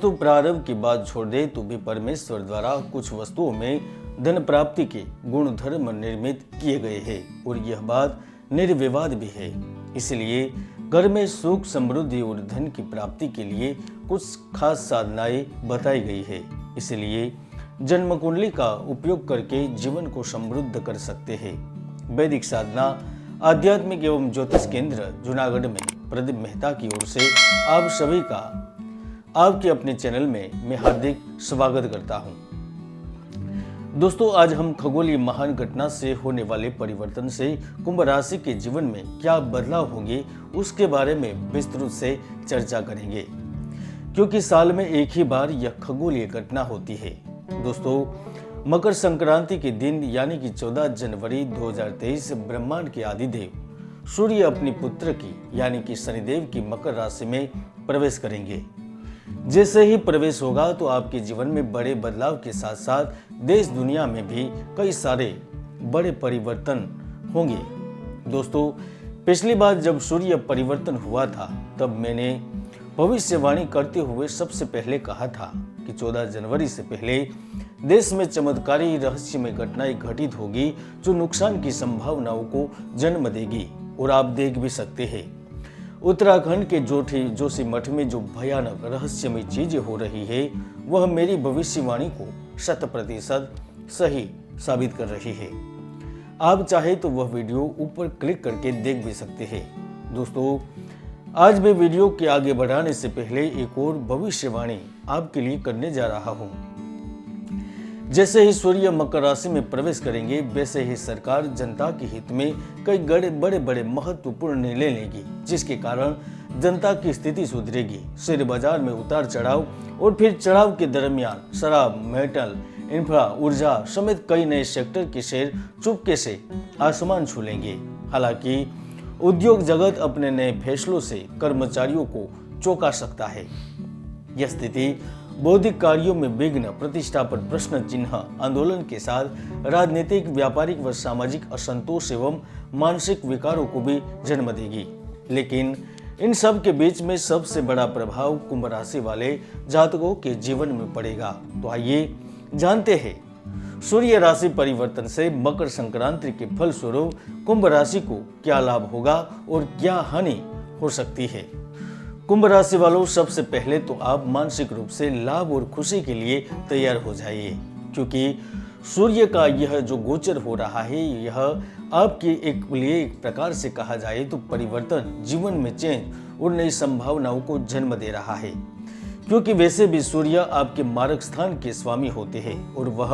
दोस्तों, प्रारंभ की बात छोड़ दे तो भी परमेश्वर द्वारा कुछ वस्तुओं में धन प्राप्ति के गुणधर्म निर्मित किए गए हैं और यह बात निर्विवाद भी है। इसलिए घर में सुख, समृद्धि और धन की प्राप्ति के लिए कुछ खास साधनाएं बताई गई है। इसलिए जन्म कुंडली का उपयोग करके जीवन को समृद्ध कर सकते हैं। वैदिक साधना आध्यात्मिक एवं ज्योतिष केंद्र जूनागढ़ में प्रदीप मेहता की ओर से आप सभी का आपके अपने चैनल में मैं हार्दिक स्वागत करता हूं। दोस्तों, आज हम खगोलीय महान घटना से होने वाले परिवर्तन से कुंभ राशि के जीवन में क्या बदलाव होंगे उसके बारे में विस्तृत से चर्चा करेंगे, क्योंकि साल में एक ही बार यह खगोलीय घटना होती है। दोस्तों, मकर संक्रांति के दिन यानी कि 14 जनवरी 2023 ब्रह्मांड के आदिदेव सूर्य अपनी पुत्र की यानी कि शनिदेव की मकर राशि में प्रवेश करेंगे। जैसे ही प्रवेश होगा तो आपके जीवन में बड़े बदलाव के साथ साथ देश दुनिया में भी कई सारे बड़े परिवर्तन होंगे। दोस्तों, पिछली बार जब सूर्य परिवर्तन हुआ था तब मैंने भविष्यवाणी करते हुए सबसे पहले कहा था कि 14 जनवरी से पहले देश में चमत्कारी रहस्यमय घटनाएं घटित होगी जो नुकसान की संभावनाओं को जन्म देगी। और आप देख भी सकते हैं उत्तराखंड के जोशीमठ में जो भयानक रहस्यमय चीजें हो रही है वह मेरी भविष्यवाणी को 100% सही साबित कर रही है। आप चाहे तो वह वीडियो ऊपर क्लिक करके देख भी सकते हैं। दोस्तों, आज मैं वीडियो के आगे बढ़ाने से पहले एक और भविष्यवाणी आपके लिए करने जा रहा हूं। जैसे ही सूर्य मकर राशि में प्रवेश करेंगे वैसे ही सरकार जनता के हित में कई बड़े बड़े महत्वपूर्ण निर्णय लेगी, जिसके कारण जनता की स्थिति सुधरेगी। शेयर बाजार में उतार चढ़ाव और फिर चढ़ाव के दरमियान शराब, मेटल, इंफ्रा, ऊर्जा समेत कई नए सेक्टर के शेयर चुपके से आसमान छू लेंगे। हालांकि उद्योग जगत अपने नए फैसलों से कर्मचारियों को चौंका सकता है। यह स्थिति बौद्धिक कार्यों में विघ्न, प्रतिष्ठा पर प्रश्न चिन्ह, आंदोलन के साथ राजनीतिक, व्यापारिक व सामाजिक असंतोष एवं मानसिक विकारों को भी जन्म देगी। लेकिन इन सब के बीच में सबसे बड़ा प्रभाव कुंभ राशि वाले जातकों के जीवन में पड़ेगा। तो आइए जानते हैं सूर्य राशि परिवर्तन से मकर संक्रांति के फलस्वरूप कुंभ राशि को क्या लाभ होगा और क्या हानि हो सकती है। कुंभ राशि वालों, सबसे पहले तो आप मानसिक रूप से लाभ और खुशी के लिए तैयार हो जाइए, क्योंकि सूर्य का यह जो गोचर हो रहा है यह आपके एक प्रकार से कहा जाए तो परिवर्तन, जीवन में चेंज और नई संभावनाओं को जन्म दे रहा है। क्योंकि वैसे भी सूर्य आपके मार्ग स्थान के स्वामी होते हैं और वह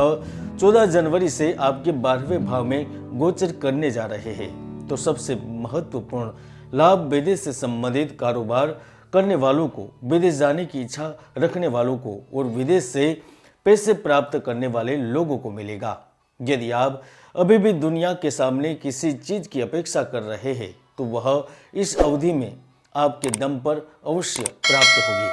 14 जनवरी से आपके 12वें भाव में गोचर करने जा रहे हैं। तो सबसे महत्वपूर्ण लाभ विदेश से संबंधित कारोबार करने वालों को, विदेश जाने की इच्छा रखने वालों को और विदेश से पैसे प्राप्त करने वाले लोगों को मिलेगा। यदि आप अभी भी दुनिया के सामने किसी चीज की अपेक्षा कर रहे हैं तो वह इस अवधि में आपके दम पर अवश्य प्राप्त होगी।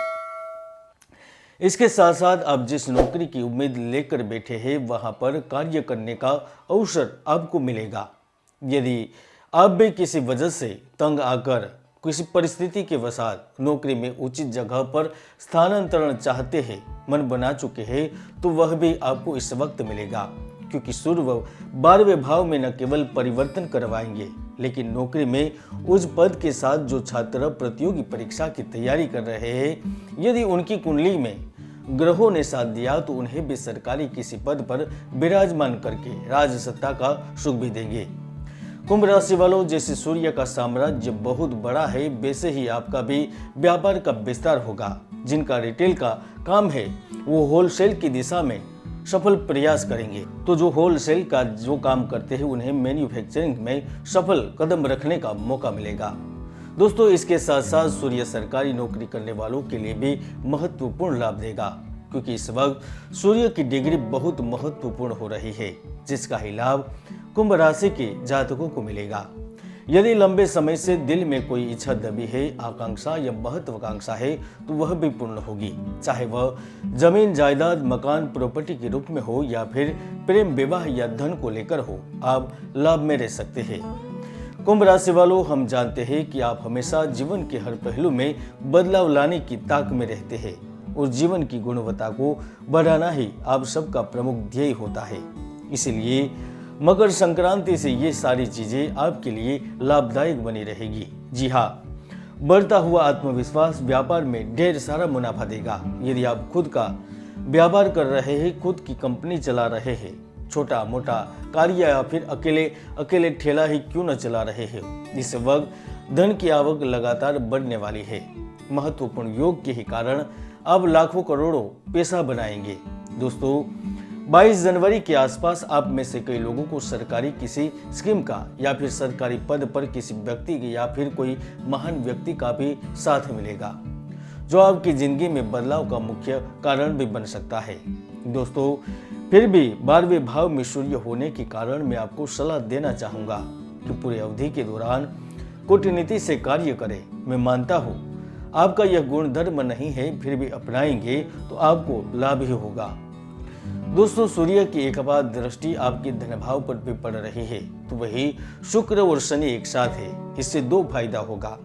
इसके साथ साथ आप जिस नौकरी की उम्मीद लेकर बैठे हैं वहां पर कार्य करने का अवसर आपको मिलेगा। यदि आप भी किसी वजह से तंग आकर किसी परिस्थिति के वसात नौकरी में उचित जगह पर स्थानांतरण चाहते हैं, मन बना चुके हैं, तो वह भी आपको इस वक्त मिलेगा। क्योंकि सूर्य 12वें भाव में न केवल परिवर्तन करवाएंगे लेकिन नौकरी में उच्च पद के साथ जो छात्र प्रतियोगी परीक्षा की तैयारी कर रहे हैं, यदि उनकी कुंडली में ग्रहों ने साथ दिया तो उन्हें भी सरकारी किसी पद पर विराजमान करके राजसत्ता का सुख भी देंगे। कुंभ राशि वालों, जैसे सूर्य का साम्राज्य बहुत बड़ा है वैसे ही आपका भी व्यापार का विस्तार होगा। जिनका रिटेल का काम है वो होलसेल की दिशा में सफल प्रयास करेंगे। तो जो होलसेल का जो काम करते हैं उन्हें मैन्युफैक्चरिंग में सफल कदम रखने का मौका मिलेगा। दोस्तों, इसके साथ साथ सूर्य सरकारी नौकरी करने वालों के लिए भी महत्वपूर्ण लाभ देगा, क्योंकि इस वक्त सूर्य की डिग्री बहुत महत्वपूर्ण हो रही है, जिसका ही लाभ कुंभ राशि के जातकों को मिलेगा। यदि लंबे समय से दिल में कोई इच्छा दबी है, आकांक्षा या महत्वाकांक्षा है तो वह भी पूर्ण होगी, चाहे वह जमीन, जायदाद, मकान, प्रॉपर्टी के रूप में हो या फिर प्रेम, विवाह या धन को लेकर हो। आप लाभ में रह सकते हैं। कुंभ राशि वालों, हम जानते हैं कि आप हमेशा जीवन के हर पहलू में बदलाव लाने की ताक में रहते हैं और जीवन की गुणवत्ता को बढ़ाना ही आप सबका प्रमुख ध्येय होता है। इसलिए मकर संक्रांति से ये सारी चीजें आपके लिए लाभदायक बनी रहेगी। जी हाँ, बढ़ता हुआ आत्मविश्वास व्यापार में ढेर सारा मुनाफा देगा। यदि आप खुद का व्यापार कर रहे हैं, खुद की कंपनी चला रहे हैं, छोटा मोटा कार्य या फिर अकेले ठेला ही क्यों न चला रहे हैं, इस वक्त धन की आवक लगातार बढ़ने वाली है। महत्वपूर्ण योग के ही कारण आप लाखों करोड़ों पैसा बनाएंगे। दोस्तों, 22 जनवरी के आसपास आप में से कई लोगों को सरकारी किसी स्कीम का या फिर सरकारी पद पर किसी व्यक्ति की या फिर कोई महान व्यक्ति का भी साथ मिलेगा, जो आपकी जिंदगी में बदलाव का मुख्य कारण भी बन सकता है। दोस्तों, फिर भी 12वें भाव में सूर्य होने के कारण मैं आपको सलाह देना चाहूंगा कि पूरी अवधि के दौरान कूटनीति से कार्य करें। मैं मानता हूँ आपका यह गुणधर्म नहीं है, फिर भी अपनाएंगे तो आपको लाभ ही होगा। दोस्तों, सूर्य की एक आपात दृष्टि आपके धन भाव पर भी पड़ रही है, तो वही शुक्र और शनि एक साथ है। इससे दो फायदा होगा।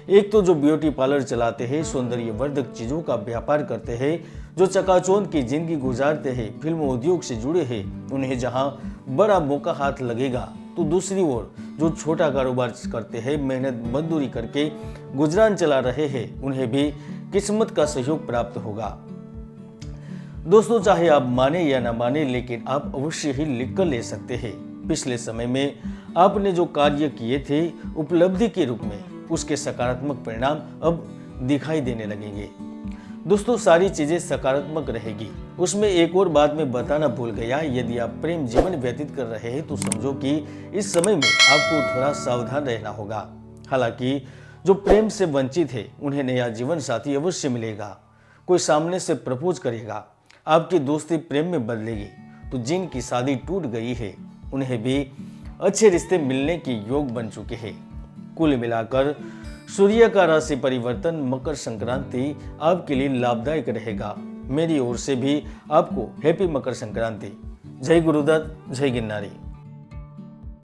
एक तो जो ब्यूटी पार्लर चलाते हैं, सौंदर्यवर्धक चीजों का व्यापार करते हैं, जो चकाचौंध की जिंदगी गुजारते हैं, फिल्म उद्योग से जुड़े हैं, उन्हें जहां बड़ा मौका हाथ लगेगा, तो दूसरी ओर जो छोटा कारोबार करते हैं, मेहनत मजदूरी करके गुजरान चला रहे हैं, उन्हें भी किस्मत का सहयोग प्राप्त होगा। दोस्तों, चाहे आप माने या ना माने, लेकिन आप अवश्य ही लिख कर ले सकते हैं। पिछले समय में आपने जो कार्य किए थे, उपलब्धि के रूप में उसके सकारात्मक परिणाम अब दिखाई देने लगेंगे। दोस्तों, सारी चीजें सकारात्मक रहेगी। उसमें एक और बात मैं बताना भूल गया, यदि आप प्रेम जीवन व्यतीत कर रहे हैं तो समझो कि इस समय में आपको थोड़ा सावधान रहना होगा। हालांकि जो प्रेम से वंचित है, उन्हें नया जीवन साथी अवश्य मिलेगा। कोई सामने से प्रपोज करेगा, आपकी दोस्ती प्रेम में बदलेगी। तो जिनकी शादी टूट गई है, उन्हें भी अच्छे रिश्ते मिलने के योग बन चुके हैं। कुल मिलाकर सूर्य का राशि परिवर्तन मकर संक्रांति आपके लिए लाभदायक रहेगा। मेरी ओर से भी आपको हैप्पी मकर संक्रांति। जय गुरुदत्त, जय गिरनारी।